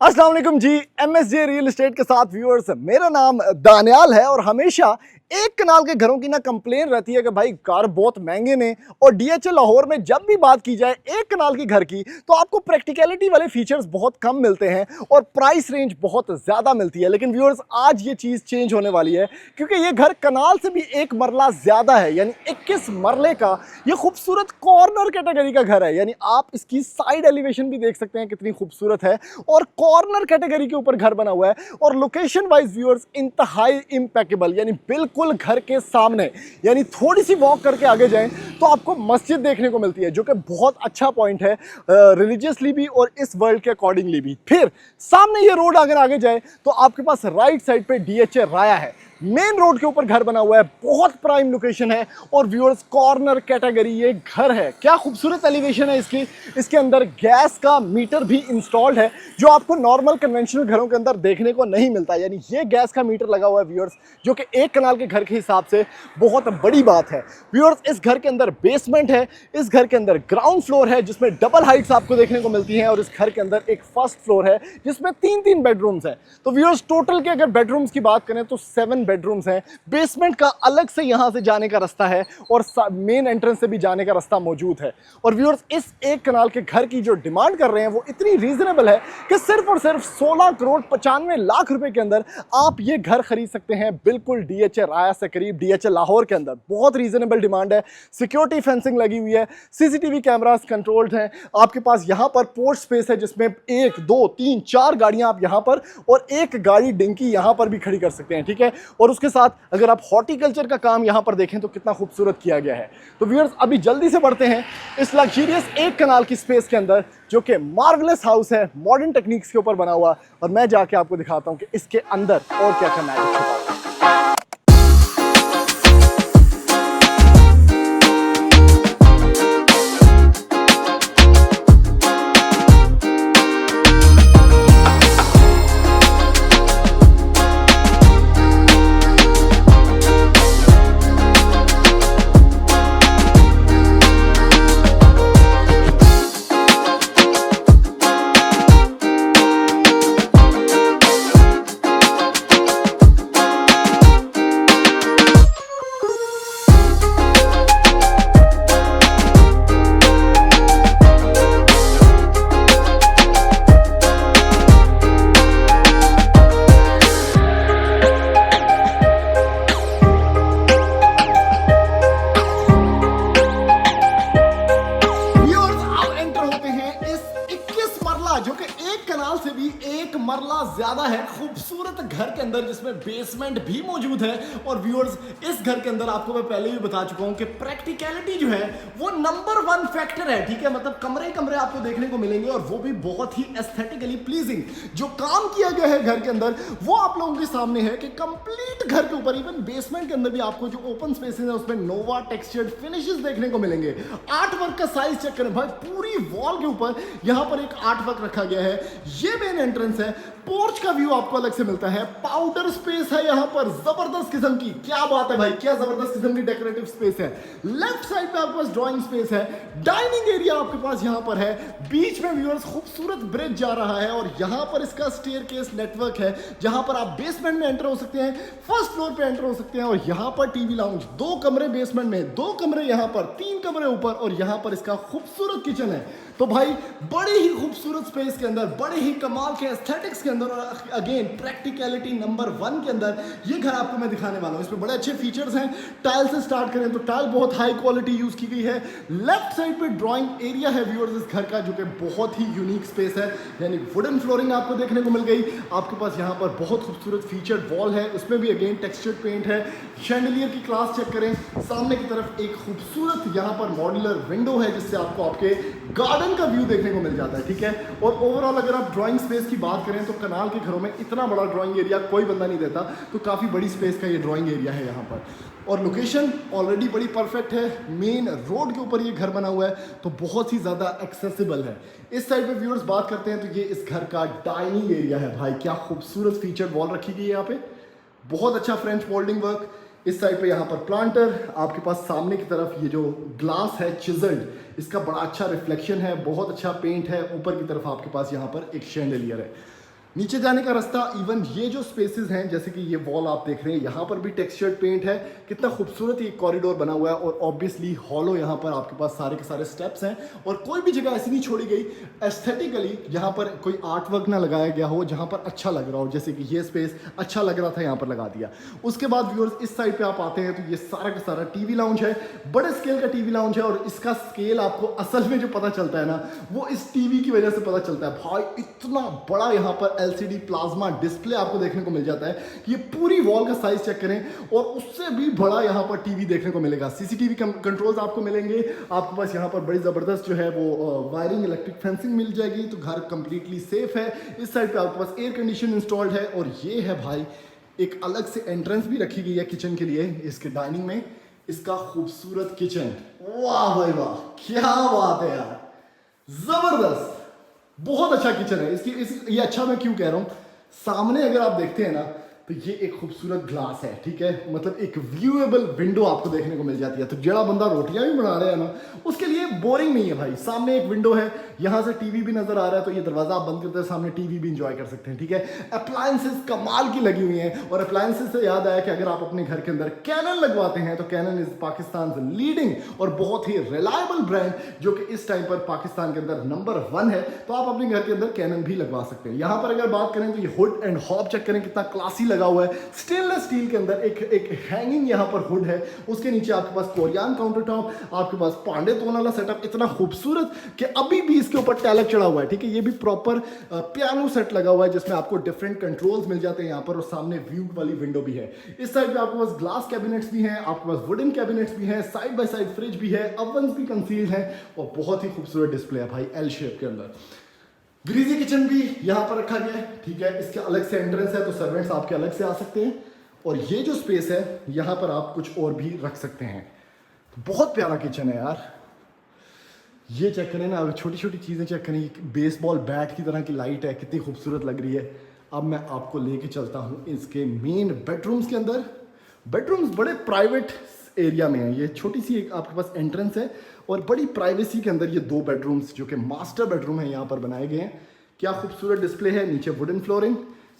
अस्सलाम वालेकुम जी। MSJ real estate के साथ व्यूअर्स, मेरा नाम दानियाल है और हमेशा एक कनाल के घरों की ना कंप्लेन रहती है कि भाई घर बहुत महंगे ने। और डीएचए लाहौर में जब भी बात की जाए एक कनाल की घर की तो आपको प्रैक्टिकलिटी वाले फीचर्स बहुत कम मिलते हैं और प्राइस रेंज बहुत ज़्यादा मिलती है। लेकिन व्यूअर्स, आज ये चीज़ चेंज होने वाली है क्योंकि ये घर कनाल से भी एक मरला ज़्यादा है, यानी 21 मरले का ये खूबसूरत कॉर्नर कैटेगरी का घर है। यानी आप इसकी साइड एलिवेशन भी देख सकते हैं कितनी खूबसूरत है और कॉर्नर कैटेगरी के ऊपर घर बना हुआ है। और लोकेशन वाइज व्यूअर्स इंतहाई इम्पेकेबल, यानी बिल्कुल घर के सामने, यानी थोड़ी सी वॉक करके आगे जाएं तो आपको मस्जिद देखने को मिलती है, जो कि बहुत अच्छा पॉइंट है रिलीजियसली भी और इस वर्ल्ड के अकॉर्डिंगली भी। फिर सामने ये रोड अगर आगे जाए तो आपके पास राइट साइड पे डीएचए राया है, मेन रोड के ऊपर घर बना हुआ है, बहुत प्राइम लोकेशन है और व्यूअर्स कॉर्नर कैटेगरी ये घर है। क्या खूबसूरत एलिवेशन है इसकी। इसके अंदर गैस का मीटर भी इंस्टॉल्ड है जो आपको नॉर्मल कन्वेंशनल घरों के अंदर देखने को नहीं मिलता। यानी ये गैस का मीटर लगा हुआ है व्यूअर्स, जो कि एक कनाल के घर के हिसाब से बहुत बड़ी बात है। व्यूअर्स, इस घर के अंदर बेसमेंट है, इस घर के अंदर ग्राउंड फ्लोर है जिसमें डबल हाइट्स आपको देखने को मिलती हैं और इस घर के अंदर एक फर्स्ट फ्लोर है जिसमें तीन बेडरूम्स हैं। तो व्यूअर्स, टोटल के अगर बेडरूम्स की बात करें तो 7 बेडरूम्स हैं। बेसमेंट का अलग से यहां से जाने का रास्ता है और मेन एंट्रेंस से भी जाने का रास्ता मौजूद है। और व्यूअर्स, इस एक कनाल के घर की जो डिमांड कर रहे हैं वो इतनी रीजनेबल है कि सिर्फ और सिर्फ 16 करोड़ 95 लाख रुपए के अंदर आप ये घर खरीद सकते हैं, बिल्कुल डीएचए राया से करीब, डीएचए लाहौर के अंदर। बहुत रीजनेबल डिमांड है, सिक्योरिटी फेंसिंग लगी हुई है, सीसीटीवी कैमरास कंट्रोल्ड हैं। आपके पास यहां पर पोर्च स्पेस है जिसमें 1 2 3 4 गाड़ियां आप यहां पर और एक गाड़ी डिंकी यहां पर भी खड़ी कर सकते हैं, ठीक है। और उसके साथ अगर आप हॉर्टिकल्चर का काम यहां पर देखें तो कितना खूबसूरत किया गया है। तो व्यूअर्स, अभी जल्दी से बढ़ते हैं इस लग्जरियस एक कनाल की स्पेस के अंदर, जो कि मार्वलस हाउस है, मॉडर्न टेक्निक्स के ऊपर बना हुआ। और मैं जाके आपको दिखाता हूं कि इसके अंदर और क्या क्या मैजिक छुपा हुआ है। जो कि एक कनाल से भी एक मरला ज्यादा है, खूबसूरत घर के अंदर जिसमें बेसमेंट भी मौजूद है। और व्यूअर्स, इस घर के अंदर आपको मैं पहले भी बता चुका हूं कि प्रैक्टिकलिटी जो है वो नंबर 1 फैक्टर है, ठीक है। मतलब कमरे कमरे आपको देखने को मिलेंगे और वो भी बहुत ही एस्थेटिकली प्लीजिंग। जो काम किया गया है घर के अंदर वो आप लोगों के सामने है कि कंप्लीट घर के ऊपर, इवन बेसमेंट के अंदर भी आपको जो ओपन स्पेसेस है उसमें नोवा टेक्सचर्ड फिनिशेस देखने को मिलेंगे। आर्ट वर्क का साइज चेक करें भाई, पूरी वॉल के ऊपर यहां पर एक आर्ट वर्क रखा गया है। ये मेन एंट्रेंस है, पोर्च का व्यू आपको अलग से मिलता है, पाउडर स्पेस है यहां पर जबरदस्त किस्म की। क्या बात है भाई, क्या जबरदस्त किस्म की डेकोरेटिव स्पेस है। लेफ्ट साइड पे आपके पास ड्राइंग स्पेस है, डाइनिंग एरिया आपके पास यहां पर है, बीच में व्यूअर्स खूबसूरत ब्रिज जा रहा है और यहां पर इसका स्टेयरकेस नेटवर्क है जहां पर आप बेसमेंट में एंटर हो सकते हैं, फर्स्ट फ्लोर पे एंटर हो सकते हैं। और यहां पर टीवी लाउंज, 2 कमरे बेसमेंट में, 2 कमरे यहां पर, 3 कमरे ऊपर और यहां पर इसका खूबसूरत किचन है। तो भाई बड़े ही खूबसूरत स्पेस के अंदर, बड़े ही कमाल के एस्थेटिक्स के अंदर और अगेन प्रैक्टिकलिटी नंबर 1 के अंदर ये घर आपको मैं दिखाने वाला हूं। इसमें बड़े अच्छे फीचर्स हैं। टाइल से स्टार्ट करें तो टाइल बहुत हाई क्वालिटी यूज की गई है। लेफ्ट साइड पे ड्राइंग एरिया है व्यूअर्स इस घर का, जो कि बहुत ही यूनिक स्पेस है, यानी वुडन फ्लोरिंग आपको देखने को मिल गई। आपके पास यहाँ पर बहुत खूबसूरत फीचर्ड वॉल है, उसमें भी अगेन टेक्सचर्ड पेंट है। शैंडलियर की क्लास चेक करें, सामने की तरफ एक खूबसूरत यहाँ पर मॉड्यूलर विंडो है जिससे आपको आपके गार्डन का व्यू देखने को मिल जाता है, ठीक है। और ओवरऑल अगर आप ड्राइंग स्पेस की बात करें तो कनाल के घरों में इतना बड़ा ड्राइंग एरिया कोई बंदा नहीं देता, तो काफ़ी बड़ी स्पेस का ये ड्राइंग एरिया है यहाँ पर। और लोकेशन ऑलरेडी बड़ी परफेक्ट है, मेन रोड के ऊपर ये घर बना हुआ है तो बहुत ही ज़्यादा एक्सेसिबल है। इस साइड पे व्यूअर्स बात करते हैं तो ये इस घर का डाइनिंग एरिया है। भाई क्या खूबसूरत फीचर वॉल रखी गई है यहाँ पे, बहुत अच्छा फ्रेंच मोल्डिंग वर्क। इस साइड पे यहाँ पर प्लांटर, आपके पास सामने की तरफ ये जो ग्लास है चिजल्ड, इसका बड़ा अच्छा रिफ्लेक्शन है, बहुत अच्छा पेंट है। ऊपर की तरफ आपके पास यहाँ पर एक शैंडलियर है। नीचे जाने का रास्ता, इवन ये जो स्पेसेस हैं जैसे कि ये वॉल आप देख रहे हैं, यहाँ पर भी टेक्सचर्ड पेंट है। कितना खूबसूरत ये कॉरिडोर बना हुआ है और ऑब्वियसली हॉलो यहाँ पर आपके पास सारे के सारे स्टेप्स हैं और कोई भी जगह ऐसी नहीं छोड़ी गई एस्थेटिकली यहाँ पर कोई आर्ट वर्क ना लगाया गया हो जहाँ पर अच्छा लग रहा हो। जैसे कि ये स्पेस अच्छा लग रहा था, यहाँ पर लगा दिया। उसके बाद व्यूअर्स इस साइड पर आप आते हैं तो ये सारा का सारा टीवी लाउंज है, बड़े स्केल का टीवी लाउंज है और इसका स्केल आपको असल में जो पता चलता है ना वो इस टीवी की वजह से पता चलता है। भाई इतना बड़ा यहाँ पर LCD प्लाज्मा डिस्प्ले आपको देखने को मिल जाता है कि ये पूरी वॉल का साइज चेक करें और उससे भी बड़ा यहाँ पर टीवी देखने को मिलेगा। CCTV कंट्रोल्स आपको मिलेंगे। आपके पास यहाँ पर बड़ी ज़बरदस्त जो है वो वायरिंग इलेक्ट्रिक फेंसिंग मिल जाएगी, तो घर कंप्लीटली सेफ है। इस साइड पे आपके पास एयर कंडीशन इंस्टॉल्ड है और ये है भाई एक अलग से एंट्रेंस भी रखी गई है किचन के लिए। इसके डाइनिंग में इसका खूबसूरत किचन, वाह भाई वाह, क्या बात है यार, जबरदस्त, बहुत अच्छा किचन है। ये अच्छा मैं क्यों कह रहा हूँ, सामने अगर आप देखते हैं ना तो ये एक खूबसूरत ग्लास है, ठीक है, मतलब एक व्यूएबल विंडो आपको देखने को मिल जाती है। तो जड़ा बंदा रोटियां भी बना रहा है ना उसके लिए बोरिंग नहीं है भाई। सामने एक विंडो है, यहाँ से टीवी भी नजर आ रहा है, तो ये दरवाजा आप बंद करते हैं सामने टीवी भी इंजॉय कर सकते हैं, ठीक है। अप्लायंसेस कमाल की लगी हुई हैं और अप्लायंसेस से याद आया कि अगर आप अपने घर के अंदर कैनन लगवाते हैं तो कैनन इज पाकिस्तान लीडिंग और बहुत ही रिलायबल ब्रांड जो कि इस टाइम पर पाकिस्तान के अंदर नंबर 1 है। तो आप अपने घर के अंदर कैनन भी लगवा सकते हैं। यहाँ पर अगर बात करें तो ये हुड एंड हॉब चेक करें कितना क्लासी लगा हुआ है। स्टेनलेस स्टील के अंदर एक हैंगिंग यहाँ पर हुड है, उसके नीचे आपके पास कोरियन काउंटर टॉप, आपके पास पांडे तोन वाला सेटअप, इतना खूबसूरत कि अभी भी इसके ऊपर टैलक चढ़ा हुआ है, ठीक है। ये भी प्रॉपर पियानो सेट लगा हुआ है जिसमें आपको डिफरेंट कंट्रोल्स मिल जाते हैं यहाँ पर और सामने व्यू वाली विंडो भी है। इस साइड पे आपके पास ग्लास कैबिनेट्स भी हैं, आपके पास वुडन कैबिनेट्स भी हैं, साइड बाय साइड फ्रिज भी है, ओवन्स भी कंसील्ड हैं और बहुत ही खूबसूरत डिस्प्ले है भाई एल शेप के अंदर। ग्रीजी किचन भी यहाँ पर रखा गया है, ठीक है। इसके अलग से एंट्रेंस है तो सर्वेंट्स आपके अलग से आ सकते हैं और ये जो स्पेस है यहाँ पर आप कुछ और भी रख सकते हैं। बहुत प्यारा किचन है यार। ये चेक करें ना, छोटी छोटी चीज़ें चेक करें, बेसबॉल बैट की तरह की लाइट है, कितनी खूबसूरत लग रही है। अब मैं आपको लेके चलता हूँ इसके मेन बेडरूम्स के अंदर। बेडरूम्स बड़े प्राइवेट एरिया में है, ये छोटी सी एक आपके पास एंट्रेंस है और बड़ी प्राइवेसी के अंदर ये 2 बेडरूम्स जो कि मास्टर बेडरूम है यहाँ पर बनाए गए हैं। क्या खूबसूरत डिस्प्ले है, नीचे वुडन फ्लोरिंग,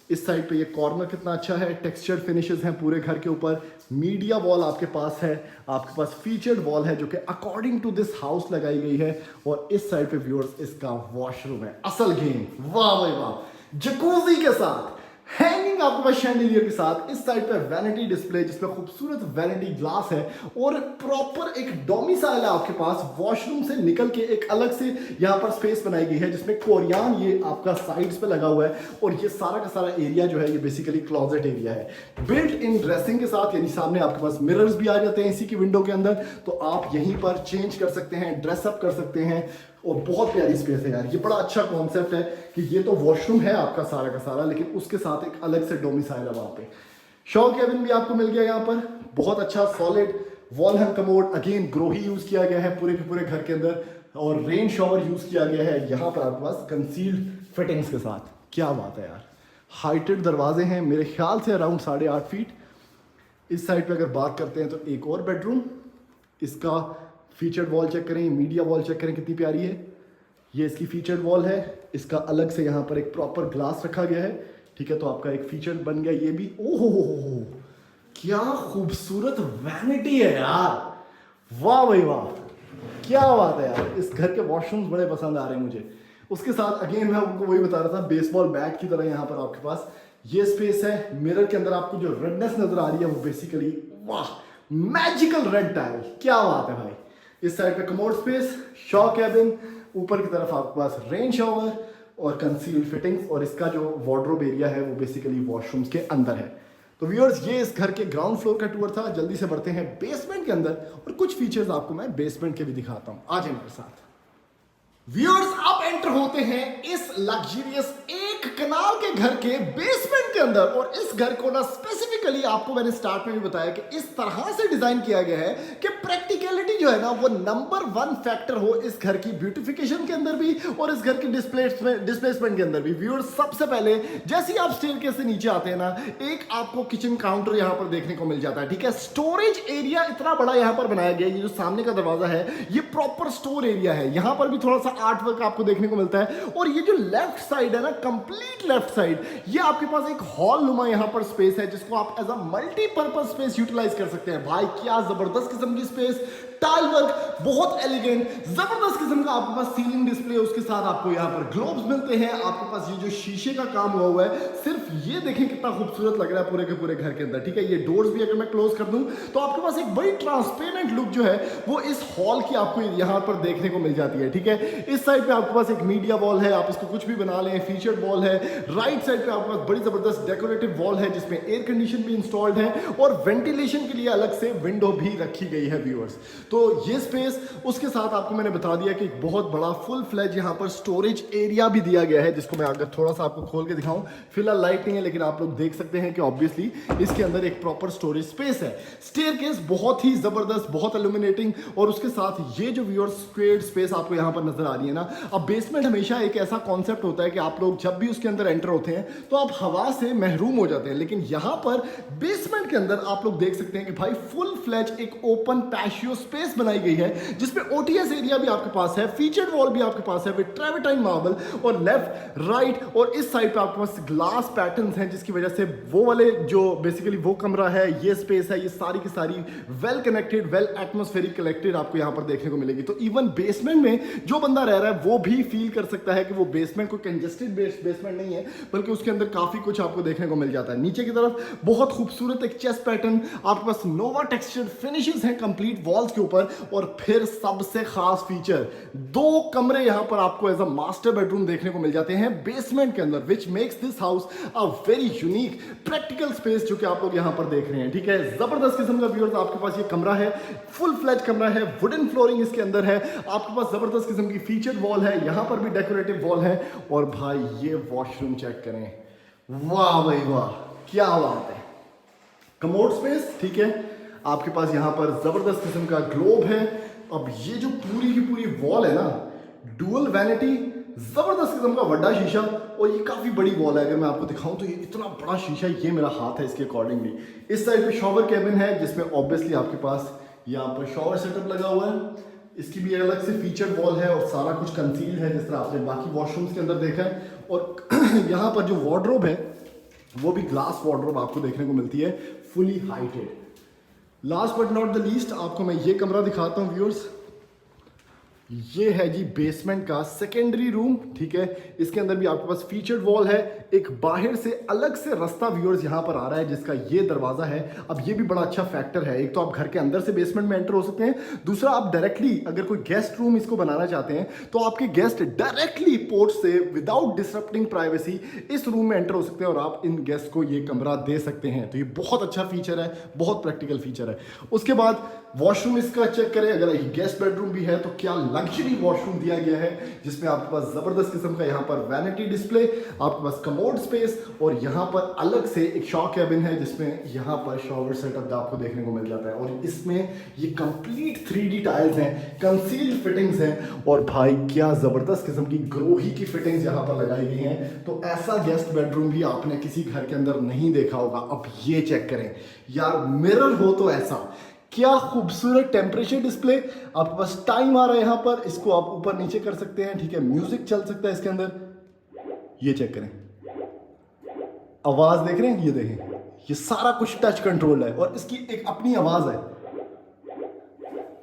इस साइड पे ये कॉर्नर कितना अच्छा है, टेक्सचर्ड फिनिशेस हैं पूरे घर के ऊपर। मीडिया वॉल आपके पास है, आपके पास फीचर्ड वॉल है जो कि अकॉर्डिंग टू दिस हाउस लगाई गई है और इस साइड पे व्यूअर्स इसका वॉशरूम है, असल गेम, वाह भाई वाह, जकूजी के साथ, हैंगिंग आपके पास शैंडिलियर के साथ। इस साइड पे वैनिटी डिस्प्ले जिसमें खूबसूरत वैनिटी ग्लास है और प्रॉपर एक डोमिसाइल है आपके पास। वॉशरूम से निकल के एक अलग से यहाँ पर स्पेस बनाई गई है जिसमें कोरियन ये आपका साइड्स पे लगा हुआ है और ये सारा का सारा एरिया जो है ये बेसिकली क्लॉजेट एरिया है बिल्ट इन ड्रेसिंग के साथ, यानी सामने आपके पास मिरर्स भी आ जाते हैं इसी की विंडो के अंदर, तो आप यहीं पर चेंज कर सकते हैं, ड्रेसअप कर सकते हैं और बहुत प्यारी स्पेस है यार। ये बड़ा अच्छा कॉन्सेप्ट है कि ये तो वॉशरूम है आपका सारा का सारा, लेकिन उसके साथ एक अलग से डोमिसाइल है वहाँ पे। शॉवर कैबिन भी आपको मिल गया यहाँ पर, बहुत अच्छा solid wall hung commode, again Grohe use किया गया है पूरे के पूरे घर के अंदर और रेन शॉवर यूज किया गया है यहाँ पर आपके पास कंसील्ड फिटिंग्स के साथ। क्या बात है यार, हाइटेड दरवाजे हैं मेरे ख्याल से अराउंड 8.5 फीट। इस साइड पे अगर बात करते हैं तो एक और बेडरूम, इसका फीचर्ड वॉल चेक करें, मीडिया वॉल चेक करें कितनी प्यारी है। ये इसकी फीचर्ड वॉल है, इसका अलग से यहाँ पर एक प्रॉपर ग्लास रखा गया है, ठीक है, तो आपका एक फीचर बन गया ये भी। ओहो क्या खूबसूरत वैनिटी है यार, वाह भाई वाह, क्या बात है यार। इस घर के वॉशरूम्स बड़े पसंद आ रहे हैं मुझे। उसके साथ अगेन मैं आपको वही बता रहा था, बेसबॉल बैट की तरह यहाँ पर आपके पास ये स्पेस है। मिरर के अंदर आपको जो रेडनेस नजर आ रही है वो बेसिकली वाह, मैजिकल रेड टाइल, क्या बात है भाई। इस साइड पे कमोड स्पेस, शॉवर कैबिन, ऊपर की तरफ आपके पास रेन शॉवर और कंसील्ड फिटिंग्स और इसका जो वार्डरोब एरिया है वो बेसिकली वॉशरूम्स के अंदर है। तो व्यूअर्स ये इस घर के ग्राउंड फ्लोर का टूर था। जल्दी से बढ़ते हैं बेसमेंट के अंदर और कुछ फीचर्स आपको मैं बेसमेंट के भी दिखाता हूं, आ जाए मेरे साथ। व्यूअर्स आप एंटर होते हैं इस लग्जरियस 1 कनाल के घर के बेसमेंट के अंदर और इस घर को ना स्पेसिफिक बेसिकली आपको मैंने स्टार्ट में भी बताया कि इस तरह से डिजाइन किया गया है कि प्रैक्टिकलिटी जो है ना वो नंबर 1 फैक्टर हो इस घर की ब्यूटिफिकेशन के अंदर भी और इस घर की डिस्प्लेसमेंट के अंदर भी। व्यूअर्स, सबसे पहले जैसे ही आप स्टेयरकेस से नीचे आते हैं ना, एक आपको किचन काउंटर यहां पर देखने को मिल जाता है। ठीक है, स्टोरेज एरिया इतना बड़ा यहां पर बनाया गया है। ये जो सामने का दरवाजा है ये प्रॉपर स्टोर एरिया है। यहां पर भी थोड़ा सा आर्ट वर्क आपको देखने को मिलता है। और ये जो लेफ्ट साइड है ना, कंप्लीट लेफ्ट साइड, ये आपके पास एक हॉल नुमा यहां पर स्पेस है जिसको आप as a multipurpose space utilize कर सकते हैं। भाई क्या जबरदस्त किस्म की स्पेस, टाइल वर्क बहुत एलिगेंट, जबरदस्त किस्म का आपके पास सीलिंग डिस्प्ले, उसके साथ आपको यहाँ पर ग्लोब्स मिलते हैं। आपके पास ये जो शीशे का काम हुआ है, सिर्फ ये देखें कितना खूबसूरत लग रहा है पूरे के पूरे घर के अंदर। ठीक है, ये डोर्स भी अगर मैं क्लोज कर दूं तो आपके पास एक बड़ी ट्रांसपेरेंट लुक जो है वो इस हॉल की आपको यहाँ पर देखने को मिल जाती है। ठीक है, इस साइड पे आपके पास एक मीडिया वॉल है, आप इसको कुछ भी बना लें, फीचर्ड वॉल है। राइट साइड पे आपके पास बड़ी जबरदस्त डेकोरेटिव वॉल है जिसमें एयर कंडीशन भी इंस्टॉल्ड है और वेंटिलेशन के लिए अलग से विंडो भी रखी गई है। व्यूअर्स, तो ये स्पेस, उसके साथ आपको मैंने बता दिया कि एक बहुत बड़ा फुल फ्लैज यहाँ पर स्टोरेज एरिया भी दिया गया है, जिसको मैं अगर थोड़ा सा आपको खोल के दिखाऊं, फिलहाल लाइट नहीं है लेकिन आप लोग देख सकते हैं कि ऑब्वियसली इसके अंदर एक प्रॉपर स्टोरेज स्पेस है। स्टेयरकेस बहुत ही जबरदस्त, बहुत इल्यूमिनेटिंग, और उसके साथ ये जो व्यूअर्स स्क्वेयर्ड स्पेस आपको यहाँ पर नजर आ रही है ना। अब बेसमेंट हमेशा एक ऐसा कॉन्सेप्ट होता है कि आप लोग जब भी उसके अंदर एंटर होते हैं तो आप हवा से महरूम हो जाते हैं, लेकिन यहाँ पर बेसमेंट के अंदर आप लोग देख सकते हैं कि भाई फुल फ्लैज एक ओपन पैशियो स्पेस बनाई गई है जिसमें ओटीएस एरिया भी आपके पास है, फीचर्ड वॉल भी आपके पास है विद ट्रेवर्टाइन मार्बल, और लेफ्ट राइट और इस साइड पे आपके पास ग्लास पैटर्न्स हैं जिसकी वजह से वो वाले जो बेसिकली वो कमरा है, ये स्पेस है, ये सारी की सारी well connected, well atmospheric collected आपको यहाँ पर देखने को मिलेगी। तो इवन बेसमेंट में जो बंदा रह रहा है वो भी फील कर सकता है कि वो बेसमेंट कोई कंजेस्टेड बेसमेंट नहीं है, बल्कि उसके अंदर काफी कुछ आपको देखने को मिल जाता है। नीचे की तरफ बहुत खूबसूरत एक चेस्ट पैटर्न, आपके पास नोवा टेक्सचर्ड फिनिशेस हैं कंप्लीट वॉल्स के ऊपर, और फिर सबसे खास फीचर, 2 कमरे यहां पर आपको एज अ मास्टर बेडरूम देखने को मिल जाते हैं बेसमेंट के अंदर, which makes this house a very unique practical space जो कि आप लोग यहां पर देख रहे हैं। ठीक है, जबरदस्त किस्म का व्यूअर्स आपके पास ये कमरा है, फुल फ्लैज कमरा है, वुडन फ्लोरिंग इसके अंदर है, आपके पास जबरदस्त किस्म की फीचर्ड वॉल है, यहां पर भी डेकोरेटिव वॉल है, और भाई ये वॉशरूम चेक करें, वाह भाई वाह, क्या बात है, कमोड स्पेस। ठीक है, आपके पास यहां पर जबरदस्त किस्म का ग्लोब है। अब ये जो पूरी की पूरी वॉल है ना, डुअल वैनिटी, जबरदस्त किस्म का बड़ा शीशा, और ये काफी बड़ी वॉल है। अगर मैं आपको दिखाऊं तो ये इतना बड़ा शीशा, ये मेरा हाथ है इसके अकॉर्डिंगली। इस साइड पे शॉवर कैबिन है जिसमें ऑब्वियसली आपके पास यहाँ पर शॉवर सेटअप लगा हुआ है, इसकी भी अलग से फीचर्ड वॉल है और सारा कुछ कंसील्ड है जिस तरह आपने बाकी वॉशरूम्स के अंदर देखा है। और यहाँ पर जो वार्डरोब है वो भी ग्लास वार्डरोब आपको देखने को मिलती है, fully heighted. Last but not the least आपको मैं ये कमरा दिखाता हूँ व्यूअर्स, ये है जी बेसमेंट का सेकेंडरी रूम। ठीक है, इसके अंदर भी आपके पास फीचर्ड वॉल है, एक बाहर से अलग से रास्ता व्यूअर्स यहां पर आ रहा है जिसका ये दरवाजा है। अब ये भी बड़ा अच्छा फैक्टर है, एक तो आप घर के अंदर से बेसमेंट में एंटर हो सकते हैं, दूसरा आप डायरेक्टली अगर कोई गेस्ट रूम इसको बनाना चाहते हैं तो आपके गेस्ट डायरेक्टली पोर्ट से विदाउट डिसरप्टिंग प्राइवेसी इस रूम में एंटर हो सकते हैं और आप इन गेस्ट को ये कमरा दे सकते हैं। तो ये बहुत अच्छा फीचर है, बहुत प्रैक्टिकल फीचर है। उसके बाद वॉशरूम इसका चेक करें, अगर गेस्ट बेडरूम भी है तो क्या लग्जरी वॉशरूम दिया गया है जिसमें आपके पास जबरदस्त किस्म का यहाँ पर वैनिटी डिस्प्ले, आपके पास कमोड स्पेस, और यहाँ पर अलग से एक शॉवर कैबिन है जिसमें यहाँ पर शॉवर सेटअप आपको देखने को मिल जाता है। और इसमें ये कंप्लीट 3D टाइल्स हैं, कंसील्ड फिटिंग्स हैं, और भाई क्या जबरदस्त किस्म की ग्रोही की फिटिंग्स यहाँ पर लगाई गई हैं। तो ऐसा गेस्ट बेडरूम भी आपने किसी घर के अंदर नहीं देखा होगा। अब ये चेक करें यार, मिरर हो तो ऐसा, क्या खूबसूरत टेम्परेचर डिस्प्ले, आपके पास टाइम आ रहा है यहाँ पर, इसको आप ऊपर नीचे कर सकते हैं। ठीक है, म्यूजिक चल सकता है इसके अंदर, ये चेक करें, आवाज देख रहे हैं, ये देखें, ये सारा कुछ टच कंट्रोल है और इसकी एक अपनी आवाज है।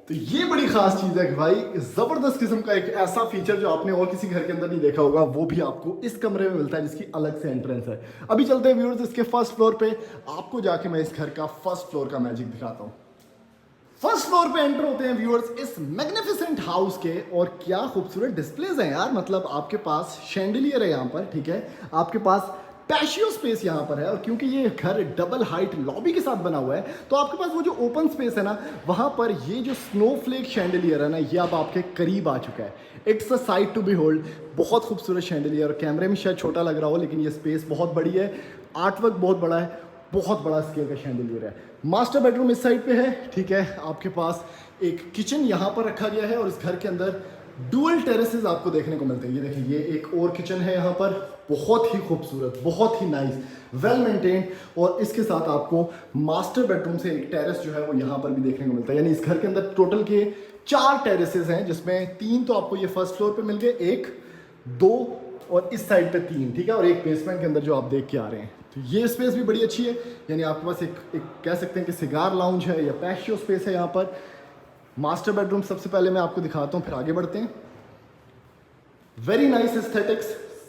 तो ये बड़ी खास चीज है कि भाई जबरदस्त किस्म का एक ऐसा फीचर जो आपने और किसी घर के अंदर नहीं देखा होगा, वो भी आपको इस कमरे में मिलता है जिसकी अलग से एंट्रेंस है। अभी चलते हैं व्यूअर्स इसके फर्स्ट फ्लोर पे, आपको जाके मैं इस घर का फर्स्ट फ्लोर का मैजिक दिखाता हूँ। फर्स्ट फ्लोर पे एंटर होते हैं व्यूअर्स इस मैग्निफिसेंट हाउस के, और क्या खूबसूरत डिस्प्लेज हैं यार। मतलब आपके पास शैंडलियर है यहाँ पर, ठीक है, आपके पास पैशियो स्पेस यहाँ पर है, और क्योंकि ये घर डबल हाइट लॉबी के साथ बना हुआ है तो आपके पास वो जो ओपन स्पेस है ना, वहाँ पर ये जो स्नोफ्लेक शैंडलियर है ना, ये अब आपके करीब आ चुका है। It's a sight to behold, बहुत खूबसूरत शैंडलियर, कैमरे में शायद छोटा लग रहा हो लेकिन ये स्पेस बहुत बड़ी है, आर्ट वर्क बहुत बड़ा है। बहुत बड़ा स्केल का शैंडिलियर है। मास्टर बेडरूम इस साइड पे है, ठीक है। आपके पास एक किचन यहाँ पर रखा गया है और इस घर के अंदर डुअल टेरेसेस आपको देखने को मिलते हैं। ये देखिए, ये एक और किचन है यहाँ पर, बहुत ही खूबसूरत, बहुत ही नाइस, वेल मेंटेन्ड। और इसके साथ आपको मास्टर बेडरूम से एक टेरेस जो है वो यहाँ पर भी देखने को मिलता है। यानी इस घर के अंदर टोटल के 4 टेरेसेस हैं, जिसमें 3 तो आपको ये फर्स्ट फ्लोर पे मिल गए, 1, 2 और इस साइड पे 3, ठीक है। और एक बेसमेंट के अंदर जो आप देख के आ रहे हैं। तो ये स्पेस भी बड़ी अच्छी है। यानी आपके पास एक कह सकते हैं कि सिगार लाउंज है या पैशियो स्पेस है यहाँ पर। मास्टर बेडरूम सबसे पहले मैं आपको दिखाता हूँ, फिर आगे बढ़ते हैं। Very nice aesthetics,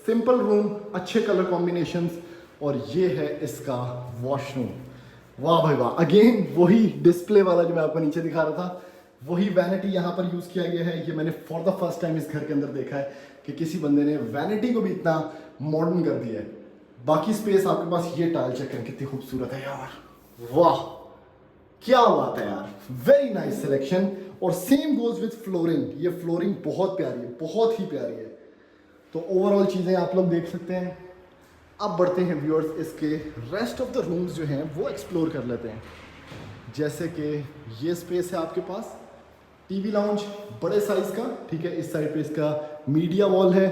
simple room, अच्छे कलर कॉम्बिनेशंस। और ये है इसका वॉशरूम। वाह भाई वाह, अगेन वही डिस्प्ले वाला जो मैं आपको नीचे दिखा रहा था, वही वैनिटी यहाँ पर यूज़ किया गया है। ये मैंने फॉर द फर्स्ट टाइम इस घर के अंदर देखा है कि किसी बंदे ने वैनिटी को भी इतना मॉडर्न कर दिया है। बाकी स्पेस आपके पास, ये टाइल चेक करें कितनी खूबसूरत है यार, वाह क्या बात है यार, वेरी नाइस सिलेक्शन। और सेम गोज विथ फ्लोरिंग, ये फ्लोरिंग बहुत प्यारी है, बहुत ही प्यारी है। तो ओवरऑल चीज़ें आप लोग देख सकते हैं। अब बढ़ते हैं व्यूअर्स, इसके रेस्ट ऑफ द रूम्स जो हैं वो एक्सप्लोर कर लेते हैं। जैसे कि ये स्पेस है आपके पास, टीवी लाउंज बड़े साइज़ का, ठीक है। इस साइड पे इसका मीडिया वॉल है,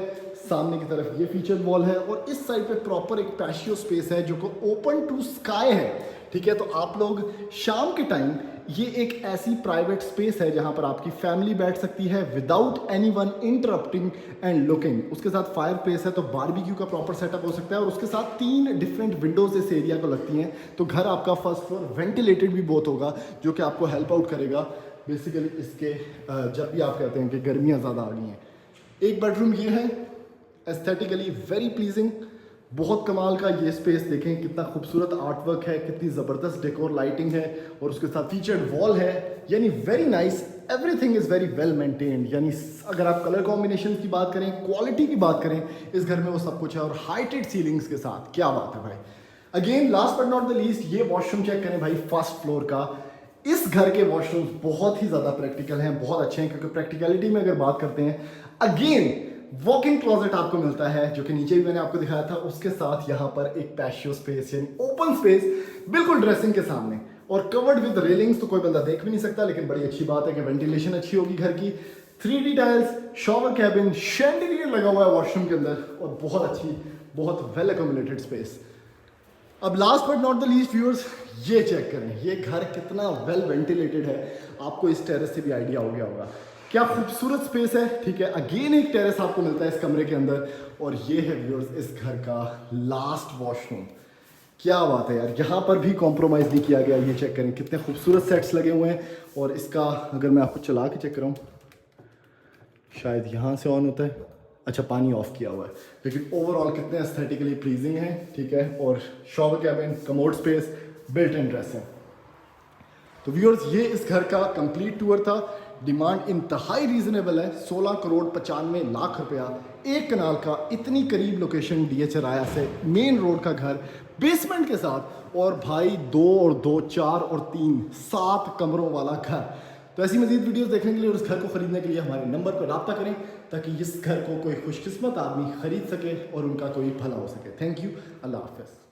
सामने की तरफ ये फीचर वॉल है और इस साइड पे प्रॉपर एक पैशियो स्पेस है जो को ओपन टू स्काई है, ठीक है। तो आप लोग शाम के टाइम, ये एक ऐसी प्राइवेट स्पेस है जहां पर आपकी फैमिली बैठ सकती है without anyone interrupting and looking. उसके साथ फायर प्लेस है, तो बारबेक्यू का प्रॉपर सेटअप हो सकता है। और उसके साथ 3 डिफरेंट विंडोज इस एरिया को लगती हैं, तो घर आपका फर्स्ट फ्लोर वेंटिलेटेड भी बहुत होगा, जो कि आपको हेल्प आउट करेगा बेसिकली इसके जब भी आप कहते हैं कि गर्मियाँ ज़्यादा आ गई हैं। एक बेडरूम ये है, एस्थेटिकली वेरी प्लीजिंग, बहुत कमाल का ये स्पेस। देखें कितना खूबसूरत आर्ट वर्क है, कितनी ज़बरदस्त डेकोर लाइटिंग है और उसके साथ फीचर्ड वॉल है। यानी very nice, everything is very well maintained. यानी अगर आप कलर कॉम्बिनेशन की बात करें, क्वालिटी की बात करें, इस घर में वो सब कुछ है। और हाइटेड सीलिंग्स के साथ, क्या बात है भाई। Again last but not the least, ये वॉशरूम चेक करें भाई, फर्स्ट फ्लोर का। इस घर के वॉशरूम्स बहुत ही ज़्यादा प्रैक्टिकल हैं, बहुत अच्छे हैं। क्योंकि प्रैक्टिकलिटी में अगर बात करते हैं, अगेन वॉक इन क्लोजेट आपको मिलता है, जो कि नीचे भी मैंने आपको दिखाया था। उसके साथ यहाँ पर एक पैशियो स्पेस, यानी ओपन स्पेस बिल्कुल ड्रेसिंग के सामने, और कवर्ड विद रेलिंग्स, तो कोई बंदा देख भी नहीं सकता। लेकिन बड़ी अच्छी बात है कि वेंटिलेशन अच्छी होगी घर की। 3D tiles, shower cabin, chandelier लगा हुआ है वॉशरूम के अंदर, और बहुत अच्छी, बहुत वेल एक्यूमुलेटेड स्पेस। अब last but not the least viewers, ये चेक करें, ये घर कितना वेल वेंटिलेटेड है। आपको इस टेरेस से भी आइडिया हो गया होगा, क्या खूबसूरत स्पेस है, ठीक है। अगेन एक टेरेस आपको मिलता है इस कमरे के अंदर। और ये है व्यूअर्स इस घर का लास्ट वॉशरूम। क्या बात है यार, यहाँ पर भी कॉम्प्रोमाइज़ नहीं किया गया। ये चेक करें कितने खूबसूरत सेट्स लगे हुए हैं। और इसका अगर मैं आपको चला के चेक कराऊँ, शायद यहाँ से ऑन होता है, अच्छा पानी ऑफ किया हुआ है, लेकिन ओवरऑल कितने एस्थेटिकली प्लीजिंग है, ठीक है। और shower cabin, commode space, built in dressing. तो व्यूअर्स, ये इस घर का कंप्लीट टूर था। डिमांड इंतहाई रीजनेबल है, 16 करोड़ 95 लाख रुपया, एक कनाल का, इतनी करीब लोकेशन DH राया से, मेन रोड का घर, बेसमेंट के साथ। और भाई 2 और 2 4 और 3 7 कमरों वाला घर। तो ऐसी मजीद वीडियोस देखने के लिए और इस घर को खरीदने के लिए हमारे नंबर पर रब्ता करें, ताकि इस घर को कोई खुशकिस्मत आदमी खरीद सके और उनका कोई भला हो सके। थैंक यू, अल्लाह हाफ़िज़।